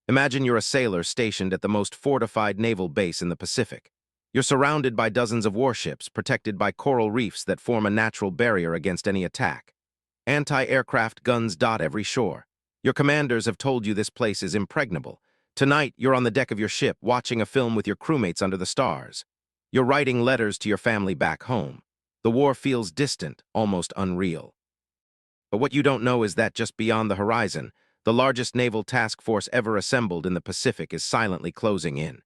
Imagine you're a sailor stationed at the most fortified naval base in the Pacific. You're surrounded by dozens of warships, protected by coral reefs that form a natural barrier against any attack. Anti-aircraft guns dot every shore. Your commanders have told you this place is impregnable. Tonight, you're on the deck of your ship, watching a film with your crewmates under the stars. You're writing letters to your family back home. The war feels distant, almost unreal. But what you don't know is that just beyond the horizon, the largest naval task force ever assembled in the Pacific is silently closing in.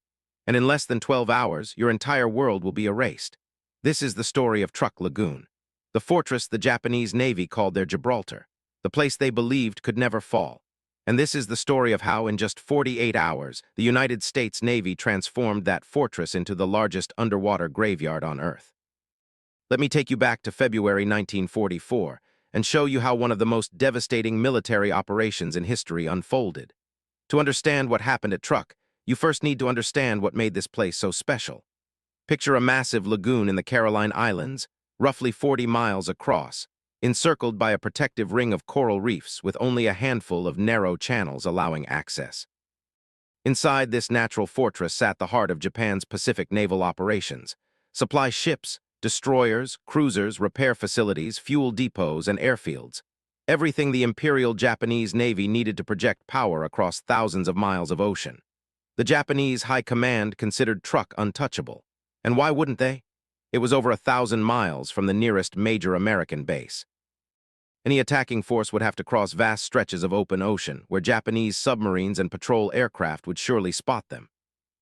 And in less than 12 hours, your entire world will be erased. This is the story of Truk Lagoon, the fortress the Japanese Navy called their Gibraltar, the place they believed could never fall. And this is the story of how, in just 48 hours, the United States Navy transformed that fortress into the largest underwater graveyard on Earth. Let me take you back to February 1944 and show you how one of the most devastating military operations in history unfolded. To understand what happened at Truk, you first need to understand what made this place so special. Picture a massive lagoon in the Caroline Islands, roughly 40 miles across, encircled by a protective ring of coral reefs with only a handful of narrow channels allowing access. Inside this natural fortress sat the heart of Japan's Pacific naval operations. Supply ships, destroyers, cruisers, repair facilities, fuel depots, and airfields. Everything the Imperial Japanese Navy needed to project power across thousands of miles of ocean. The Japanese High Command considered Truk untouchable. And why wouldn't they? It was over 1,000 miles from the nearest major American base. Any attacking force would have to cross vast stretches of open ocean, where Japanese submarines and patrol aircraft would surely spot them.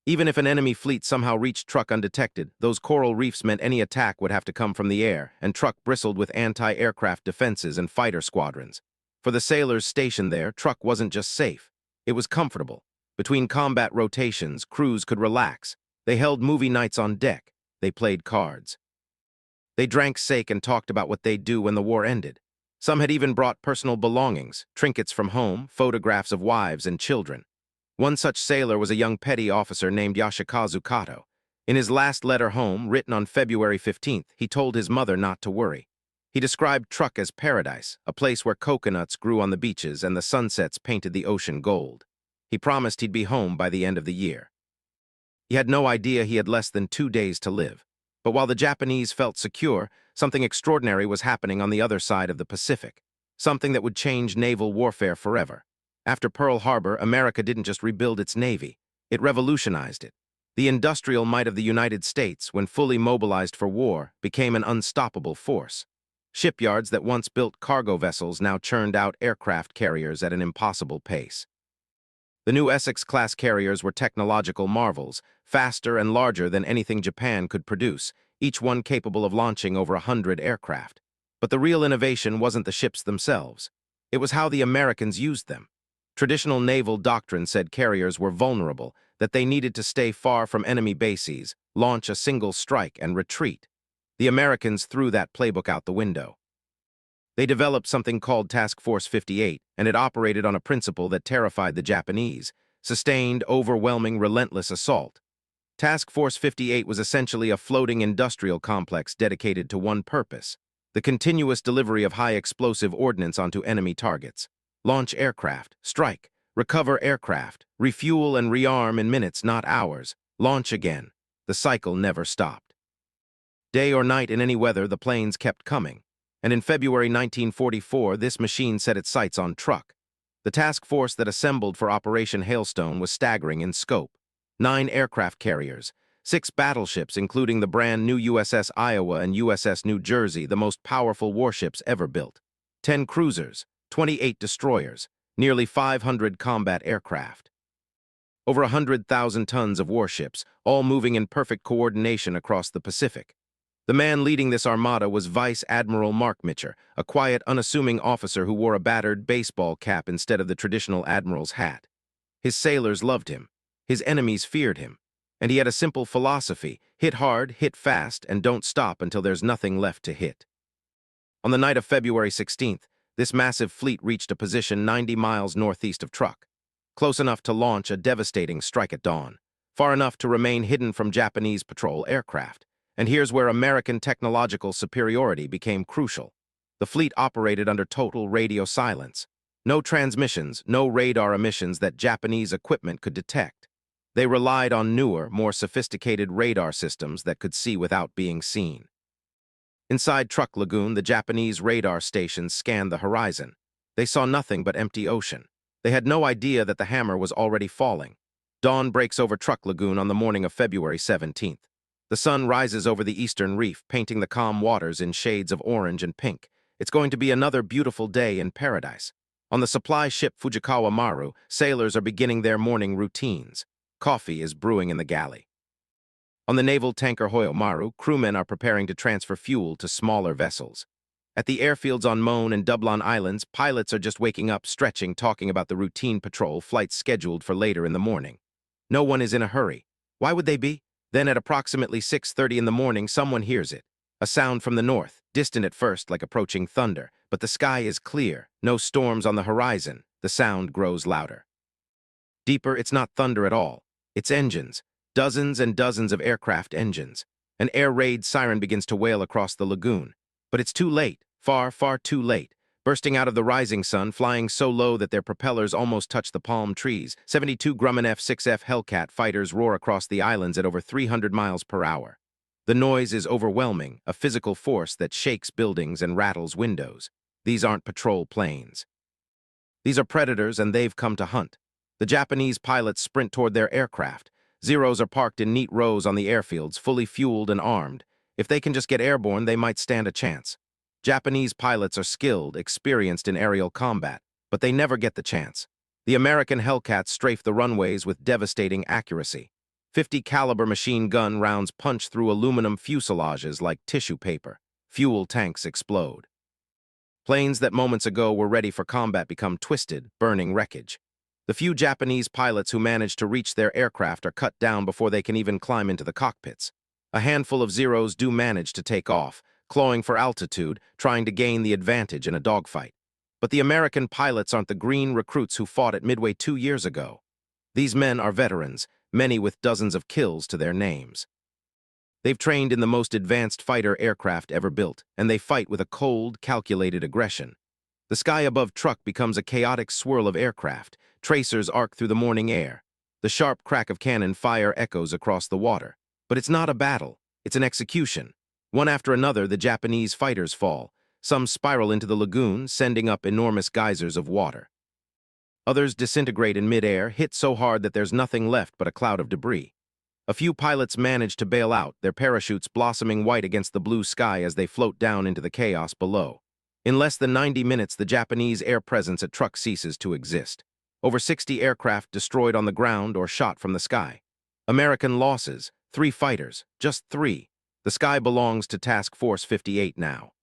Even if an enemy fleet somehow reached Truk undetected, those coral reefs meant any attack would have to come from the air, and Truk bristled with anti-aircraft defenses and fighter squadrons. For the sailors stationed there, Truk wasn't just safe. It was comfortable. Between combat rotations, crews could relax. They held movie nights on deck. They played cards. They drank sake and talked about what they'd do when the war ended. Some had even brought personal belongings, trinkets from home, photographs of wives and children. One such sailor was a young petty officer named Yoshikazu Kato. In his last letter home, written on February 15th, he told his mother not to worry. He described Truk as paradise, a place where coconuts grew on the beaches and the sunsets painted the ocean gold. He promised he'd be home by the end of the year. He had no idea he had less than 2 days to live. But while the Japanese felt secure, something extraordinary was happening on the other side of the Pacific. Something that would change naval warfare forever. After Pearl Harbor, America didn't just rebuild its navy, it revolutionized it. The industrial might of the United States, when fully mobilized for war, became an unstoppable force. Shipyards that once built cargo vessels now churned out aircraft carriers at an impossible pace. The new Essex-class carriers were technological marvels, faster and larger than anything Japan could produce, each one capable of launching over 100 aircraft. But the real innovation wasn't the ships themselves. It was how the Americans used them. Traditional naval doctrine said carriers were vulnerable, that they needed to stay far from enemy bases, launch a single strike, and retreat. The Americans threw that playbook out the window. They developed something called Task Force 58, and it operated on a principle that terrified the Japanese: sustained, overwhelming, relentless assault. Task Force 58 was essentially a floating industrial complex dedicated to one purpose: the continuous delivery of high-explosive ordnance onto enemy targets. Launch aircraft, strike, recover aircraft, refuel and rearm in minutes, not hours, launch again. The cycle never stopped. Day or night in any weather, the planes kept coming. And in February 1944, this machine set its sights on Truk. The task force that assembled for Operation Hailstone was staggering in scope. 9 aircraft carriers, 6 battleships including the brand new USS Iowa and USS New Jersey, the most powerful warships ever built. 10 cruisers, 28 destroyers, nearly 500 combat aircraft. Over 100,000 tons of warships, all moving in perfect coordination across the Pacific. The man leading this armada was Vice Admiral Mark Mitcher, a quiet, unassuming officer who wore a battered baseball cap instead of the traditional admiral's hat. His sailors loved him. His enemies feared him. And he had a simple philosophy: hit hard, hit fast, and don't stop until there's nothing left to hit. On the night of February 16th, this massive fleet reached a position 90 miles northeast of Truk, close enough to launch a devastating strike at dawn, far enough to remain hidden from Japanese patrol aircraft. And here's where American technological superiority became crucial. The fleet operated under total radio silence. No transmissions, no radar emissions that Japanese equipment could detect. They relied on newer, more sophisticated radar systems that could see without being seen. Inside Truk Lagoon, the Japanese radar stations scanned the horizon. They saw nothing but empty ocean. They had no idea that the hammer was already falling. Dawn breaks over Truk Lagoon on the morning of February 17th. The sun rises over the eastern reef, painting the calm waters in shades of orange and pink. It's going to be another beautiful day in paradise. On the supply ship Fujikawa Maru, sailors are beginning their morning routines. Coffee is brewing in the galley. On the naval tanker Hoyo Maru, crewmen are preparing to transfer fuel to smaller vessels. At the airfields on Moan and Dublon Islands, pilots are just waking up, stretching, talking about the routine patrol flights scheduled for later in the morning. No one is in a hurry. Why would they be? Then at approximately 6:30 in the morning, someone hears it. A sound from the north, distant at first like approaching thunder, but the sky is clear, no storms on the horizon. The sound grows louder. Deeper, it's not thunder at all. It's engines. Dozens and dozens of aircraft engines. An air raid siren begins to wail across the lagoon. But it's too late, far, far too late. Bursting out of the rising sun, flying so low that their propellers almost touch the palm trees, 72 Grumman F-6F Hellcat fighters roar across the islands at over 300 miles per hour. The noise is overwhelming, a physical force that shakes buildings and rattles windows. These aren't patrol planes. These are predators, and they've come to hunt. The Japanese pilots sprint toward their aircraft. Zeros are parked in neat rows on the airfields, fully fueled and armed. If they can just get airborne, they might stand a chance. Japanese pilots are skilled, experienced in aerial combat, but they never get the chance. The American Hellcats strafe the runways with devastating accuracy. 50 caliber machine gun rounds punch through aluminum fuselages like tissue paper. Fuel tanks explode. Planes that moments ago were ready for combat become twisted, burning wreckage. The few Japanese pilots who manage to reach their aircraft are cut down before they can even climb into the cockpits. A handful of Zeros do manage to take off, clawing for altitude, trying to gain the advantage in a dogfight. But the American pilots aren't the green recruits who fought at Midway 2 years ago. These men are veterans, many with dozens of kills to their names. They've trained in the most advanced fighter aircraft ever built, and they fight with a cold, calculated aggression. The sky above Truk becomes a chaotic swirl of aircraft. Tracers arc through the morning air. The sharp crack of cannon fire echoes across the water. But it's not a battle. It's an execution. One after another, the Japanese fighters fall. Some spiral into the lagoon, sending up enormous geysers of water. Others disintegrate in midair, hit so hard that there's nothing left but a cloud of debris. A few pilots manage to bail out, their parachutes blossoming white against the blue sky as they float down into the chaos below. In less than 90 minutes, the Japanese air presence at Truk ceases to exist. Over 60 aircraft destroyed on the ground or shot from the sky. American losses, 3 fighters, just 3. The sky belongs to Task Force 58 now.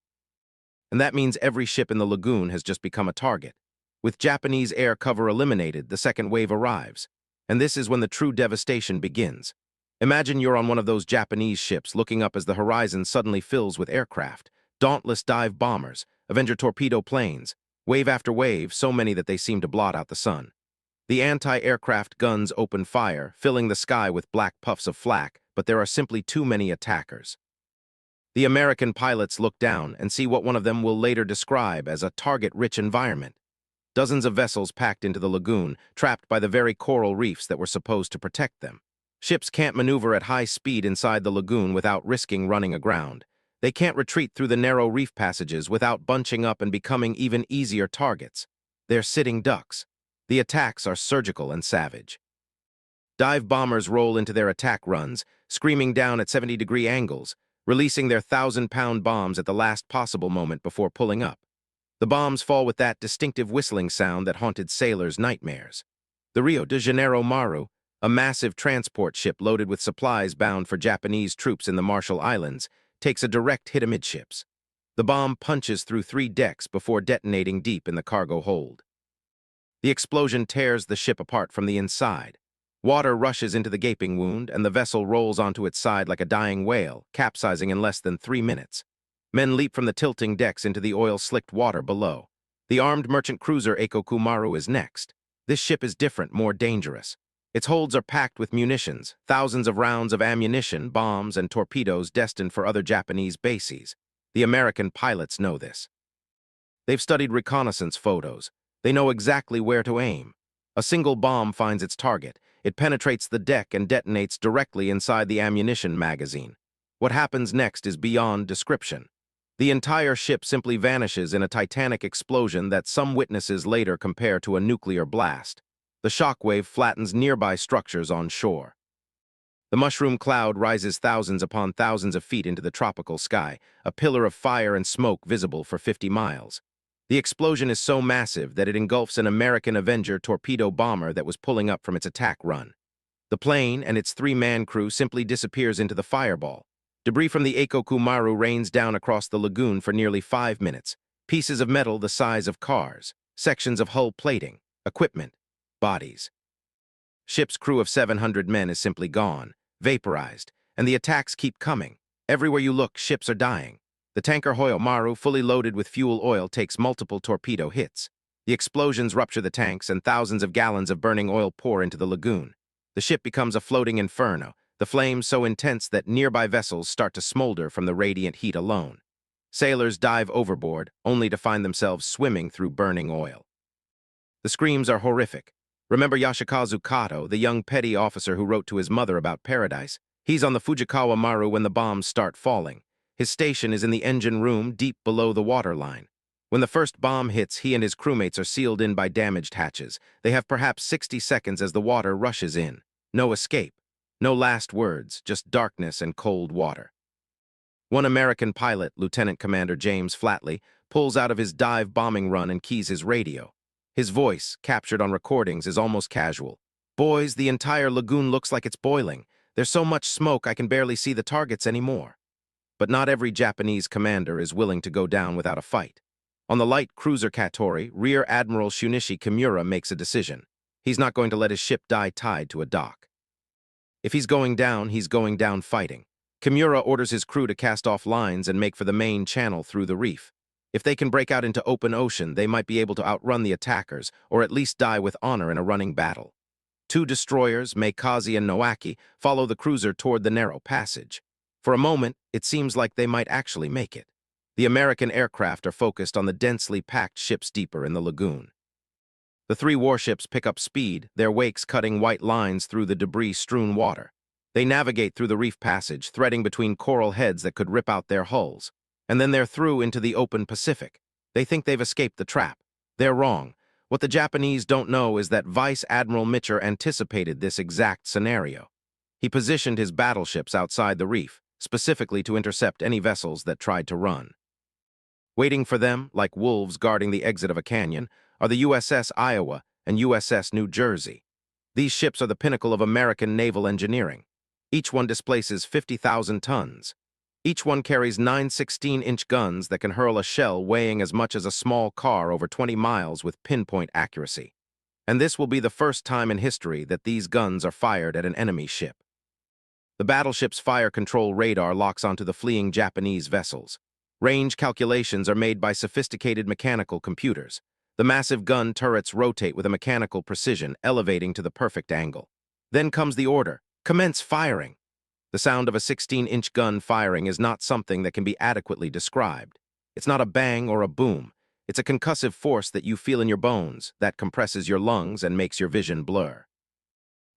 And that means every ship in the lagoon has just become a target. With Japanese air cover eliminated, the second wave arrives. And this is when the true devastation begins. Imagine you're on one of those Japanese ships looking up as the horizon suddenly fills with aircraft. Dauntless dive bombers, Avenger torpedo planes, wave after wave, so many that they seem to blot out the sun. The anti-aircraft guns open fire, filling the sky with black puffs of flak, but there are simply too many attackers. The American pilots look down and see what one of them will later describe as a target-rich environment. Dozens of vessels packed into the lagoon, trapped by the very coral reefs that were supposed to protect them. Ships can't maneuver at high speed inside the lagoon without risking running aground. They can't retreat through the narrow reef passages without bunching up and becoming even easier targets. They're sitting ducks. The attacks are surgical and savage. Dive bombers roll into their attack runs, screaming down at 70-degree angles, releasing their 1,000-pound bombs at the last possible moment before pulling up. The bombs fall with that distinctive whistling sound that haunted sailors' nightmares. The Rio de Janeiro Maru, a massive transport ship loaded with supplies bound for Japanese troops in the Marshall Islands, takes a direct hit amidships. The bomb punches through 3 decks before detonating deep in the cargo hold. The explosion tears the ship apart from the inside. Water rushes into the gaping wound, and the vessel rolls onto its side like a dying whale, capsizing in less than 3 minutes. Men leap from the tilting decks into the oil-slicked water below. The armed merchant cruiser Eikoku Maru is next. This ship is different, more dangerous. Its holds are packed with munitions, thousands of rounds of ammunition, bombs, and torpedoes destined for other Japanese bases. The American pilots know this. They've studied reconnaissance photos. They know exactly where to aim. A single bomb finds its target. It penetrates the deck and detonates directly inside the ammunition magazine. What happens next is beyond description. The entire ship simply vanishes in a titanic explosion that some witnesses later compare to a nuclear blast. The shockwave flattens nearby structures on shore. The mushroom cloud rises thousands upon thousands of feet into the tropical sky, a pillar of fire and smoke visible for 50 miles. The explosion is so massive that it engulfs an American Avenger torpedo bomber that was pulling up from its attack run. The plane and its three-man crew simply disappears into the fireball. Debris from the Eikoku Maru rains down across the lagoon for nearly 5 minutes. Pieces of metal the size of cars, sections of hull plating, equipment, bodies. Ship's crew of 700 men is simply gone, vaporized, and the attacks keep coming. Everywhere you look, ships are dying. The tanker Hoyo Maru, fully loaded with fuel oil, takes multiple torpedo hits. The explosions rupture the tanks, and thousands of gallons of burning oil pour into the lagoon. The ship becomes a floating inferno, the flames so intense that nearby vessels start to smolder from the radiant heat alone. Sailors dive overboard, only to find themselves swimming through burning oil. The screams are horrific. Remember Yashikazu Kato, the young petty officer who wrote to his mother about paradise? He's on the Fujikawa Maru when the bombs start falling. His station is in the engine room deep below the waterline. When the first bomb hits, he and his crewmates are sealed in by damaged hatches. They have perhaps 60 seconds as the water rushes in. No escape. No last words, just darkness and cold water. One American pilot, Lieutenant Commander James Flatley, pulls out of his dive bombing run and keys his radio. His voice, captured on recordings, is almost casual. "Boys, the entire lagoon looks like it's boiling. There's so much smoke I can barely see the targets anymore." But not every Japanese commander is willing to go down without a fight. On the light cruiser Katori, Rear Admiral Shunichi Kimura makes a decision. He's not going to let his ship die tied to a dock. If he's going down fighting. Kimura orders his crew to cast off lines and make for the main channel through the reef. If they can break out into open ocean, they might be able to outrun the attackers, or at least die with honor in a running battle. 2 destroyers, Meikaze and Noaki, follow the cruiser toward the narrow passage. For a moment, it seems like they might actually make it. The American aircraft are focused on the densely packed ships deeper in the lagoon. The 3 warships pick up speed, their wakes cutting white lines through the debris-strewn water. They navigate through the reef passage, threading between coral heads that could rip out their hulls. And then they're through into the open Pacific. They think they've escaped the trap. They're wrong. What the Japanese don't know is that Vice Admiral Mitcher anticipated this exact scenario. He positioned his battleships outside the reef, specifically to intercept any vessels that tried to run. Waiting for them, like wolves guarding the exit of a canyon, are the USS Iowa and USS New Jersey. These ships are the pinnacle of American naval engineering. Each one displaces 50,000 tons. Each one carries 9 16-inch guns that can hurl a shell weighing as much as a small car over 20 miles with pinpoint accuracy. And this will be the first time in history that these guns are fired at an enemy ship. The battleship's fire control radar locks onto the fleeing Japanese vessels. Range calculations are made by sophisticated mechanical computers. The massive gun turrets rotate with a mechanical precision, elevating to the perfect angle. Then comes the order: commence firing. The sound of a 16-inch gun firing is not something that can be adequately described. It's not a bang or a boom. It's a concussive force that you feel in your bones, that compresses your lungs and makes your vision blur.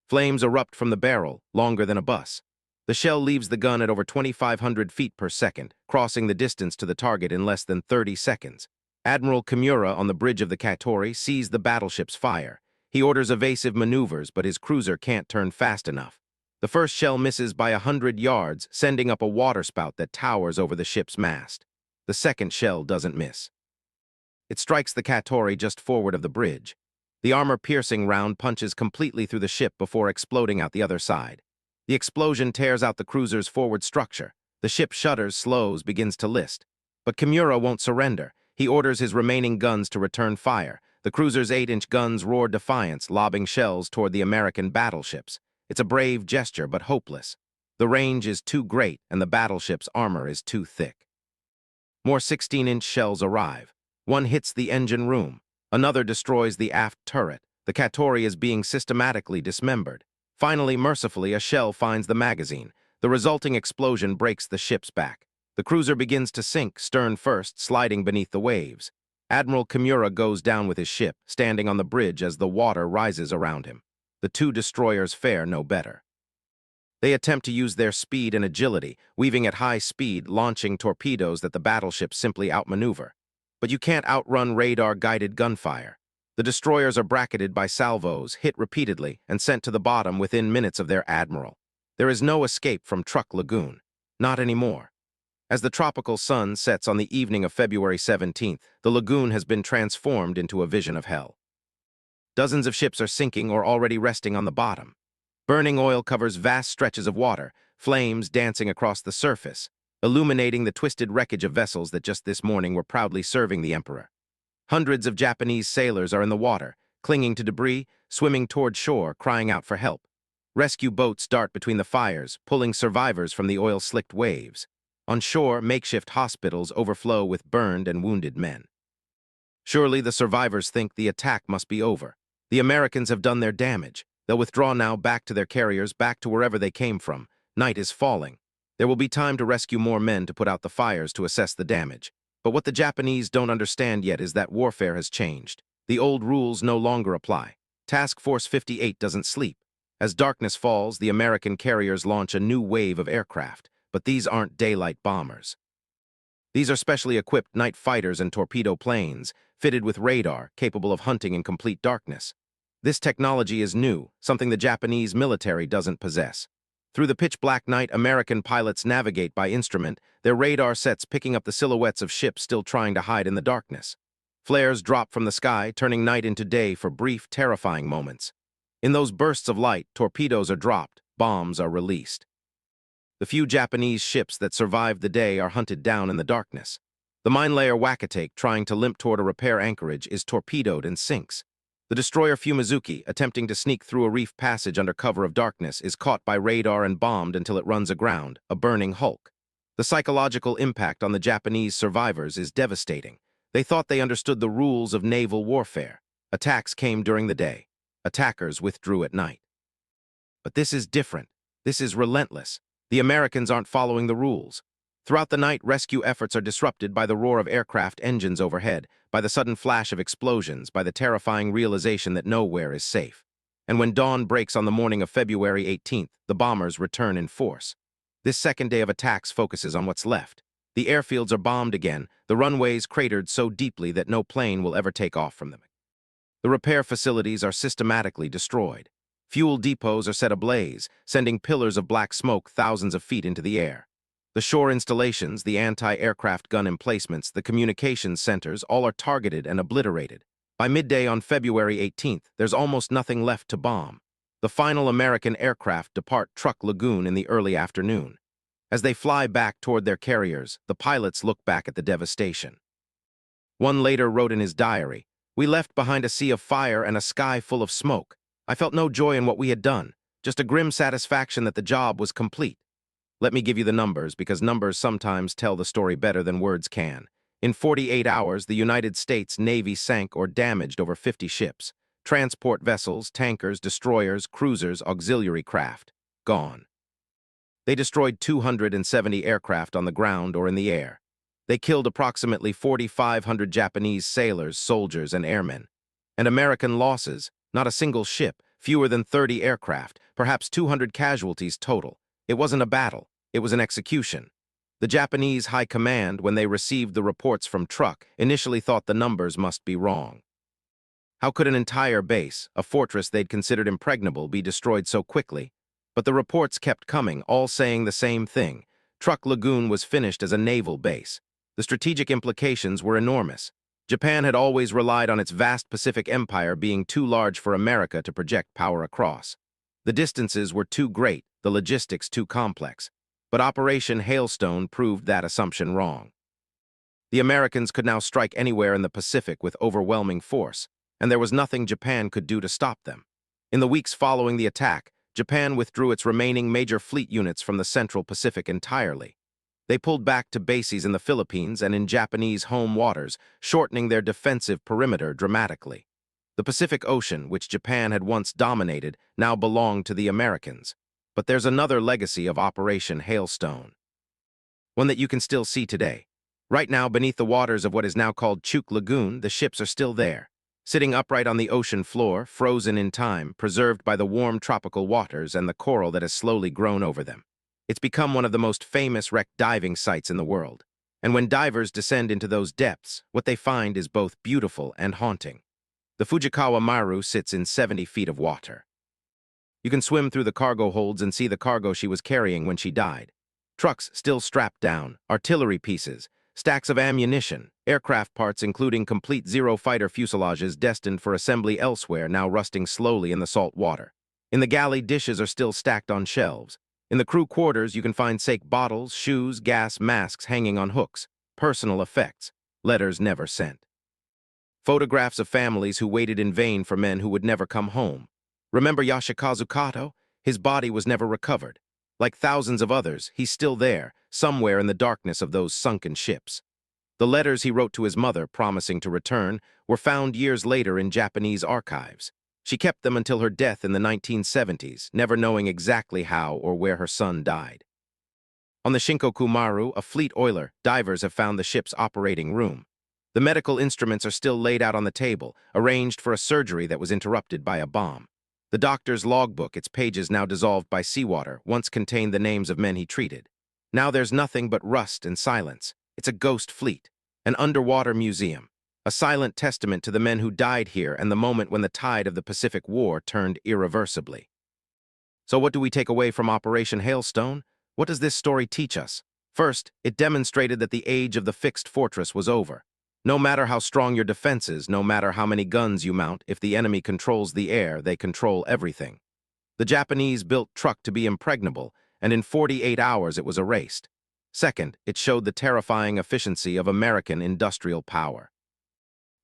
Flames erupt from the barrel, longer than a bus. The shell leaves the gun at over 2,500 feet per second, crossing the distance to the target in less than 30 seconds. Admiral Kimura on the bridge of the Katori sees the battleship's fire. He orders evasive maneuvers, but his cruiser can't turn fast enough. The first shell misses by 100 yards, sending up a waterspout that towers over the ship's mast. The second shell doesn't miss. It strikes the Katori just forward of the bridge. The armor-piercing round punches completely through the ship before exploding out the other side. The explosion tears out the cruiser's forward structure. The ship shudders, slows, begins to list. But Kimura won't surrender. He orders his remaining guns to return fire. The cruiser's 8-inch guns roar defiance, lobbing shells toward the American battleships. It's a brave gesture, but hopeless. The range is too great, and the battleship's armor is too thick. More 16-inch shells arrive. One hits the engine room. Another destroys the aft turret. The Katori is being systematically dismembered. Finally, mercifully, a shell finds the magazine. The resulting explosion breaks the ship's back. The cruiser begins to sink, stern first, sliding beneath the waves. Admiral Kimura goes down with his ship, standing on the bridge as the water rises around him. The two destroyers fare no better. They attempt to use their speed and agility, weaving at high speed, launching torpedoes that the battleships simply outmaneuver. But you can't outrun radar-guided gunfire. The destroyers are bracketed by salvos, hit repeatedly, and sent to the bottom within minutes of their admiral. There is no escape from Truk Lagoon. Not anymore. As the tropical sun sets on the evening of February 17th, the lagoon has been transformed into a vision of hell. Dozens of ships are sinking or already resting on the bottom. Burning oil covers vast stretches of water, flames dancing across the surface, illuminating the twisted wreckage of vessels that just this morning were proudly serving the emperor. Hundreds of Japanese sailors are in the water, clinging to debris, swimming toward shore, crying out for help. Rescue boats dart between the fires, pulling survivors from the oil-slicked waves. On shore, makeshift hospitals overflow with burned and wounded men. Surely the survivors think the attack must be over. The Americans have done their damage. They'll withdraw now back to their carriers, back to wherever they came from. Night is falling. There will be time to rescue more men to put out the fires to assess the damage. But what the Japanese don't understand yet is that warfare has changed. The old rules no longer apply. Task Force 58 doesn't sleep. As darkness falls, the American carriers launch a new wave of aircraft. But these aren't daylight bombers. These are specially equipped night fighters and torpedo planes, fitted with radar, capable of hunting in complete darkness. This technology is new, something the Japanese military doesn't possess. Through the pitch-black night, American pilots navigate by instrument, their radar sets picking up the silhouettes of ships still trying to hide in the darkness. Flares drop from the sky, turning night into day for brief, terrifying moments. In those bursts of light, torpedoes are dropped, bombs are released. The few Japanese ships that survived the day are hunted down in the darkness. The mine-layer Wakatake, trying to limp toward a repair anchorage, is torpedoed and sinks. The destroyer Fumizuki, attempting to sneak through a reef passage under cover of darkness, is caught by radar and bombed until it runs aground, a burning hulk. The psychological impact on the Japanese survivors is devastating. They thought they understood the rules of naval warfare. Attacks came during the day. Attackers withdrew at night. But this is different. This is relentless. The Americans aren't following the rules. Throughout the night, rescue efforts are disrupted by the roar of aircraft engines overhead, by the sudden flash of explosions, by the terrifying realization that nowhere is safe. And when dawn breaks on the morning of February 18th, the bombers return in force. This second day of attacks focuses on what's left. The airfields are bombed again, the runways cratered so deeply that no plane will ever take off from them. The repair facilities are systematically destroyed. Fuel depots are set ablaze, sending pillars of black smoke thousands of feet into the air. The shore installations, the anti-aircraft gun emplacements, the communications centers, all are targeted and obliterated. By midday on February 18th, there's almost nothing left to bomb. The final American aircraft depart Truk Lagoon in the early afternoon. As they fly back toward their carriers, the pilots look back at the devastation. One later wrote in his diary, "We left behind a sea of fire and a sky full of smoke. I felt no joy in what we had done, just a grim satisfaction that the job was complete." Let me give you the numbers, because numbers sometimes tell the story better than words can. In 48 hours, the United States Navy sank or damaged over 50 ships. Transport vessels, tankers, destroyers, cruisers, auxiliary craft. Gone. They destroyed 270 aircraft on the ground or in the air. They killed approximately 4,500 Japanese sailors, soldiers, and airmen. And American losses, not a single ship, fewer than 30 aircraft, perhaps 200 casualties total. It wasn't a battle, it was an execution. The Japanese High Command, when they received the reports from Truk, initially thought the numbers must be wrong. How could an entire base, a fortress they'd considered impregnable, be destroyed so quickly? But the reports kept coming, all saying the same thing. Truk Lagoon was finished as a naval base. The strategic implications were enormous. Japan had always relied on its vast Pacific empire being too large for America to project power across. The distances were too great, the logistics too complex. But Operation Hailstone proved that assumption wrong. The Americans could now strike anywhere in the Pacific with overwhelming force, and there was nothing Japan could do to stop them. In the weeks following the attack, Japan withdrew its remaining major fleet units from the Central Pacific entirely. They pulled back to bases in the Philippines and in Japanese home waters, shortening their defensive perimeter dramatically. The Pacific Ocean, which Japan had once dominated, now belonged to the Americans. But there's another legacy of Operation Hailstone. One that you can still see today. Right now, beneath the waters of what is now called Truk Lagoon, the ships are still there, sitting upright on the ocean floor, frozen in time, preserved by the warm tropical waters and the coral that has slowly grown over them. It's become one of the most famous wreck diving sites in the world. And when divers descend into those depths, what they find is both beautiful and haunting. The Fujikawa Maru sits in 70 feet of water. You can swim through the cargo holds and see the cargo she was carrying when she died. Trucks still strapped down, artillery pieces, stacks of ammunition, aircraft parts including complete Zero fighter fuselages destined for assembly elsewhere now rusting slowly in the salt water. In the galley, dishes are still stacked on shelves. In the crew quarters, you can find sank bottles, shoes, gas, masks hanging on hooks, personal effects, letters never sent. Photographs of families who waited in vain for men who would never come home. Remember Yoshikazu Kato? His body was never recovered. Like thousands of others, he's still there, somewhere in the darkness of those sunken ships. The letters he wrote to his mother, promising to return, were found years later in Japanese archives. She kept them until her death in the 1970s, never knowing exactly how or where her son died. On the Shinkoku Maru, a fleet oiler, divers have found the ship's operating room. The medical instruments are still laid out on the table, arranged for a surgery that was interrupted by a bomb. The doctor's logbook, its pages now dissolved by seawater, once contained the names of men he treated. Now there's nothing but rust and silence. It's a ghost fleet, an underwater museum, a silent testament to the men who died here and the moment when the tide of the Pacific War turned irreversibly. So what do we take away from Operation Hailstone? What does this story teach us? First, it demonstrated that the age of the fixed fortress was over. No matter how strong your defenses, no matter how many guns you mount, if the enemy controls the air, they control everything. The Japanese built Truk to be impregnable, and in 48 hours it was erased. Second, it showed the terrifying efficiency of American industrial power.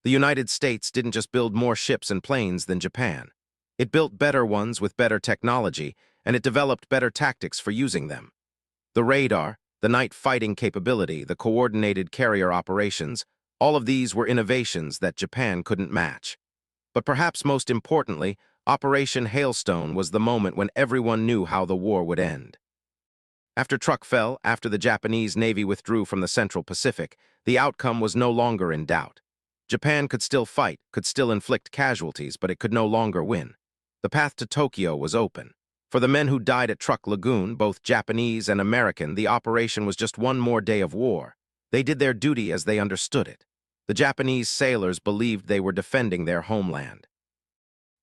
The United States didn't just build more ships and planes than Japan. It built better ones with better technology, and it developed better tactics for using them. The radar, the night fighting capability, the coordinated carrier operations, all of these were innovations that Japan couldn't match. But perhaps most importantly, Operation Hailstone was the moment when everyone knew how the war would end. After Truk fell, after the Japanese Navy withdrew from the Central Pacific, the outcome was no longer in doubt. Japan could still fight, could still inflict casualties, but it could no longer win. The path to Tokyo was open. For the men who died at Truk Lagoon, both Japanese and American, the operation was just one more day of war. They did their duty as they understood it. The Japanese sailors believed they were defending their homeland.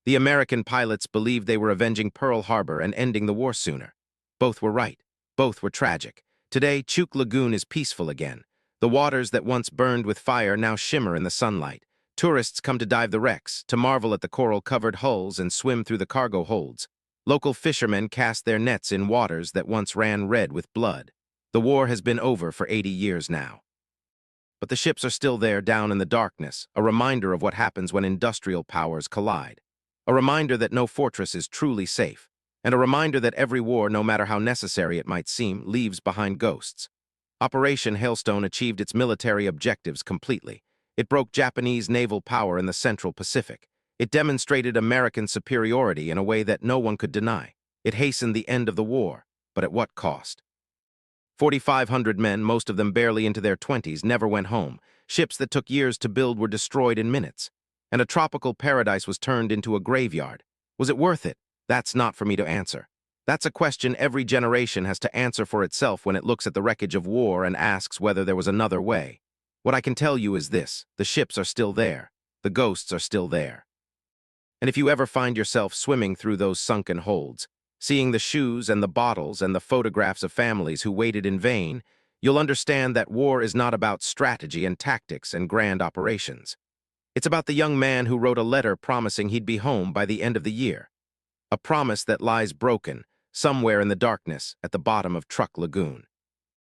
The American pilots believed they were avenging Pearl Harbor and ending the war sooner. Both were right. Both were tragic. Today, Truk Lagoon is peaceful again. The waters that once burned with fire now shimmer in the sunlight. Tourists come to dive the wrecks, to marvel at the coral-covered hulls and swim through the cargo holds. Local fishermen cast their nets in waters that once ran red with blood. The war has been over for 80 years now. But the ships are still there down in the darkness, a reminder of what happens when industrial powers collide. A reminder that no fortress is truly safe. And a reminder that every war, no matter how necessary it might seem, leaves behind ghosts. Operation Hailstone achieved its military objectives completely. It broke Japanese naval power in the Central Pacific. It demonstrated American superiority in a way that no one could deny. It hastened the end of the war, but at what cost? 4,500 men, most of them barely into their 20s, never went home. Ships that took years to build were destroyed in minutes. And a tropical paradise was turned into a graveyard. Was it worth it? That's not for me to answer. That's a question every generation has to answer for itself when it looks at the wreckage of war and asks whether there was another way. What I can tell you is this: the ships are still there. The ghosts are still there. And if you ever find yourself swimming through those sunken holds, seeing the shoes and the bottles and the photographs of families who waited in vain, you'll understand that war is not about strategy and tactics and grand operations. It's about the young man who wrote a letter promising he'd be home by the end of the year. A promise that lies broken, somewhere in the darkness at the bottom of Truk Lagoon.